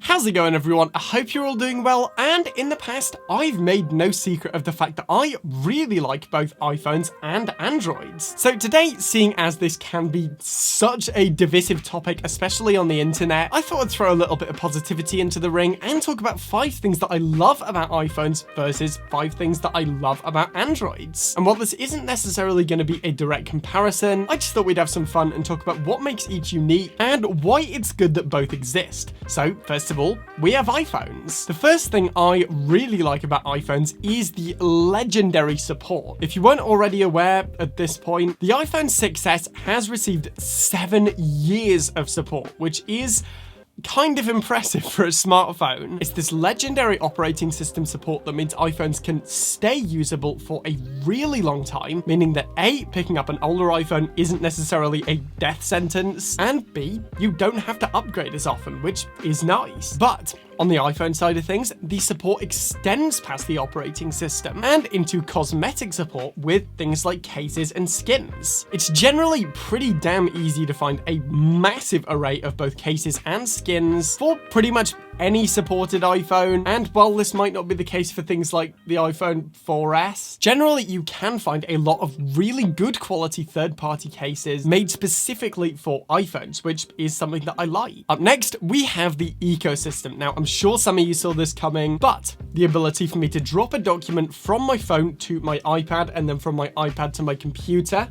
How's it going, everyone? I hope you're all doing well, and in the past, I've made no secret of the fact that I really like both iPhones and Androids. So today, seeing as this can be such a divisive topic, especially on the internet, I thought I'd throw a little bit of positivity into the ring and talk about 5 things that I love about iPhones versus 5 things that I love about Androids. And while this isn't necessarily going to be a direct comparison, I just thought we'd have some fun and talk about what makes each unique and why it's good that both exist. So first of all, we have iPhones. The first thing I really like about iPhones is the legendary support. If you weren't already aware at this point, the iPhone 6s has received 7 years of support, which is kind of impressive for a smartphone. It's this legendary operating system support that means iPhones can stay usable for a really long time, meaning that A, picking up an older iPhone isn't necessarily a death sentence, and B, you don't have to upgrade as often, which is nice. But on the iPhone side of things, the support extends past the operating system and into cosmetic support with things like cases and skins. It's generally pretty damn easy to find a massive array of both cases and skins for pretty much any supported iPhone, and while this might not be the case for things like the iPhone 4S, generally you can find a lot of really good quality third-party cases made specifically for iPhones, which is something that I like. Up next, we have the ecosystem. Now, I'm sure some of you saw this coming, but the ability for me to drop a document from my phone to my iPad and then from my iPad to my computer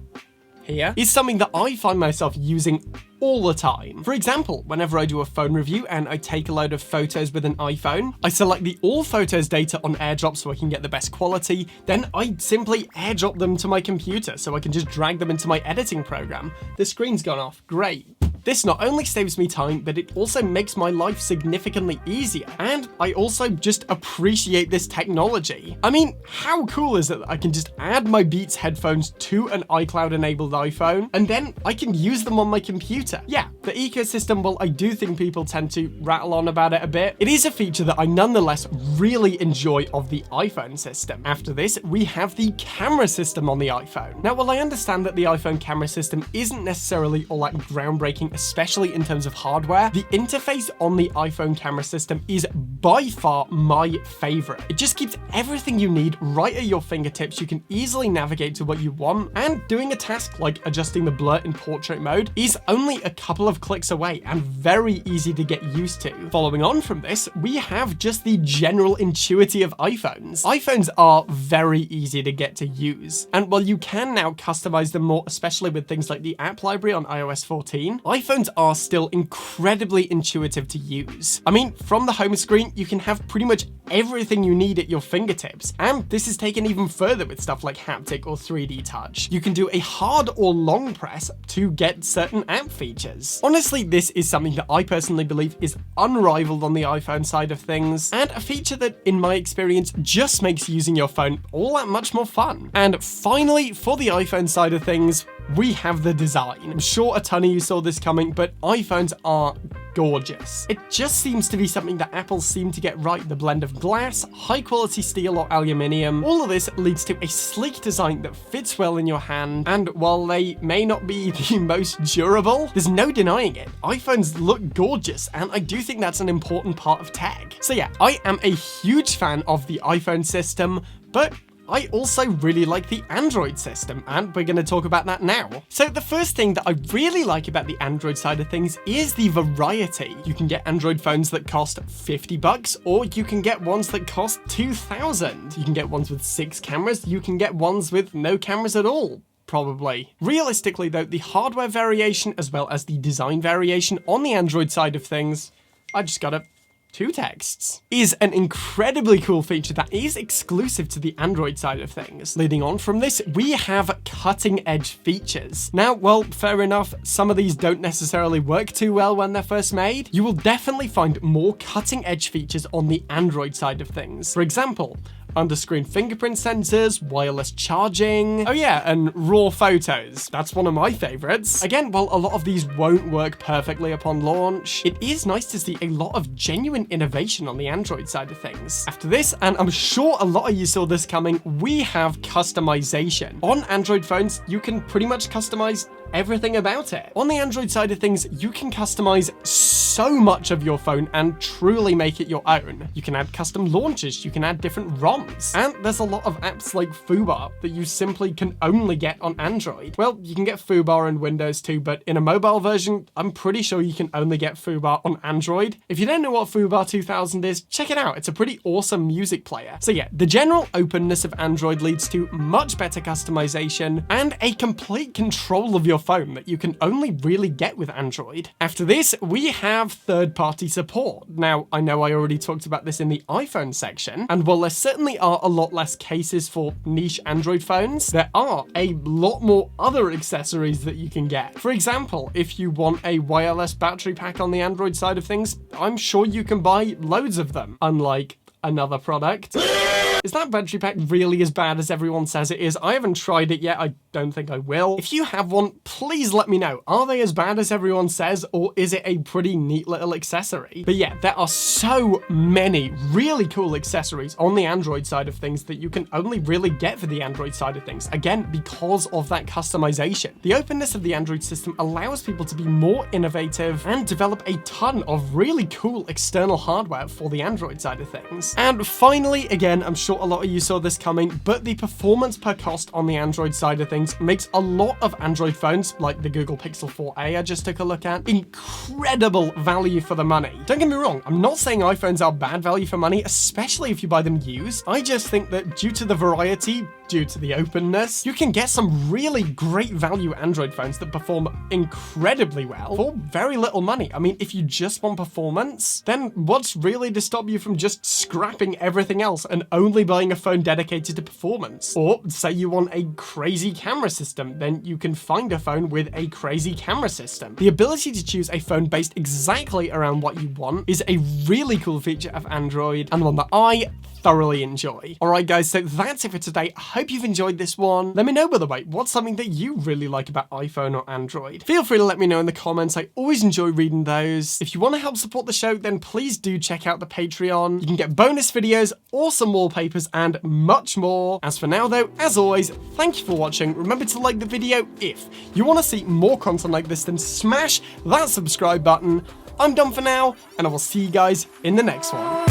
here is something that I find myself using all the time. For example, whenever I do a phone review and I take a load of photos with an iPhone, I select the all photos data on AirDrop so I can get the best quality, then I simply AirDrop them to my computer so I can just drag them into my editing program. The screen's gone off, great. This not only saves me time, but it also makes my life significantly easier, and I also just appreciate this technology. I mean, how cool is it that I can just add my Beats headphones to an iCloud-enabled iPhone, and then I can use them on my computer? Yeah, the ecosystem, well, I do think people tend to rattle on about it a bit. It is a feature that I nonetheless really enjoy of the iPhone system. After this, we have the camera system on the iPhone. Now, while I understand that the iPhone camera system isn't necessarily all that groundbreaking, especially in terms of hardware, the interface on the iPhone camera system is by far my favorite. It just keeps everything you need right at your fingertips. You can easily navigate to what you want, and doing a task like adjusting the blur in portrait mode is only a couple of clicks away and very easy to get used to. Following on from this, we have just the general intuitivity of iPhones. iPhones are very easy to get to use, and while you can now customize them more, especially with things like the app library on iOS 14, iPhones are still incredibly intuitive to use. I mean, from the home screen, you can have pretty much everything you need at your fingertips, and this is taken even further with stuff like haptic or 3D touch. You can do a hard or long press to get certain app features. Honestly, this is something that I personally believe is unrivaled on the iPhone side of things, and a feature that, in my experience, just makes using your phone all that much more fun. And finally, for the iPhone side of things, we have the design. I'm sure a ton of you saw this coming, but iPhones are gorgeous. It just seems to be something that Apple seem to get right. The blend of glass, high quality steel or aluminium, all of this leads to a sleek design that fits well in your hand, and while they may not be the most durable, there's no denying it. iPhones look gorgeous, and I do think that's an important part of tech. So yeah, I am a huge fan of the iPhone system, but I also really like the Android system, and we're going to talk about that now. So the first thing that I really like about the Android side of things is the variety. You can get Android phones that cost $50, or you can get ones that cost $2,000. You can get ones with 6 cameras, you can get ones with no cameras at all. Probably. Realistically though, the hardware variation as well as the design variation on the Android side of things, I just gotta 2 texts, is an incredibly cool feature that is exclusive to the Android side of things. Leading on from this, we have cutting edge features. Now, well, fair enough, some of these don't necessarily work too well when they're first made. You will definitely find more cutting edge features on the Android side of things. For example, under-screen fingerprint sensors, wireless charging, oh yeah, and raw photos. That's one of my favorites. Again, while a lot of these won't work perfectly upon launch, it is nice to see a lot of genuine innovation on the Android side of things. After this, and I'm sure a lot of you saw this coming, we have customization. On Android phones, you can pretty much customize everything about it. On the Android side of things, you can customize so much of your phone and truly make it your own. You can add custom launchers, you can add different ROMs, and there's a lot of apps like FooBar that you simply can only get on Android. Well, you can get FooBar on Windows too, but in a mobile version, I'm pretty sure you can only get FooBar on Android. If you don't know what FooBar 2000 is, check it out. It's a pretty awesome music player. So yeah, the general openness of Android leads to much better customization and a complete control of your phone that you can only really get with Android. After this, we have third-party support. Now, I know I already talked about this in the iPhone section, and while there certainly are a lot less cases for niche Android phones, there are a lot more other accessories that you can get. For example, if you want a wireless battery pack on the Android side of things, I'm sure you can buy loads of them, unlike another product. Is that battery pack really as bad as everyone says it is? I haven't tried it yet. I don't think I will. If you have one, please let me know. Are they as bad as everyone says, or is it a pretty neat little accessory? But yeah, there are so many really cool accessories on the Android side of things that you can only really get for the Android side of things. Again, because of that customization. The openness of the Android system allows people to be more innovative and develop a ton of really cool external hardware for the Android side of things. And finally, again, I'm sure a lot of you saw this coming, but the performance per cost on the Android side of things makes a lot of Android phones, like the Google Pixel 4a I just took a look at, incredible value for the money. Don't get me wrong, I'm not saying iPhones are bad value for money, especially if you buy them used. I just think that due to the variety, due to the openness, you can get some really great value Android phones that perform incredibly well for very little money. I mean, if you just want performance, then what's really to stop you from just scrapping everything else and only buying a phone dedicated to performance? Or say you want a crazy camera system, then you can find a phone with a crazy camera system. The ability to choose a phone based exactly around what you want is a really cool feature of Android, and one that I thoroughly enjoy. Alright guys, so that's it for today. I hope you've enjoyed this one. Let me know, by the way, what's something that you really like about iPhone or Android? Feel free to let me know in the comments. I always enjoy reading those. If you want to help support the show, then please do check out the Patreon. You can get bonus videos, awesome wallpapers, and much more. As for now though, as always, thank you for watching. Remember to like the video if you want to see more content like this, then smash that subscribe button. I'm done for now, and I will see you guys in the next one.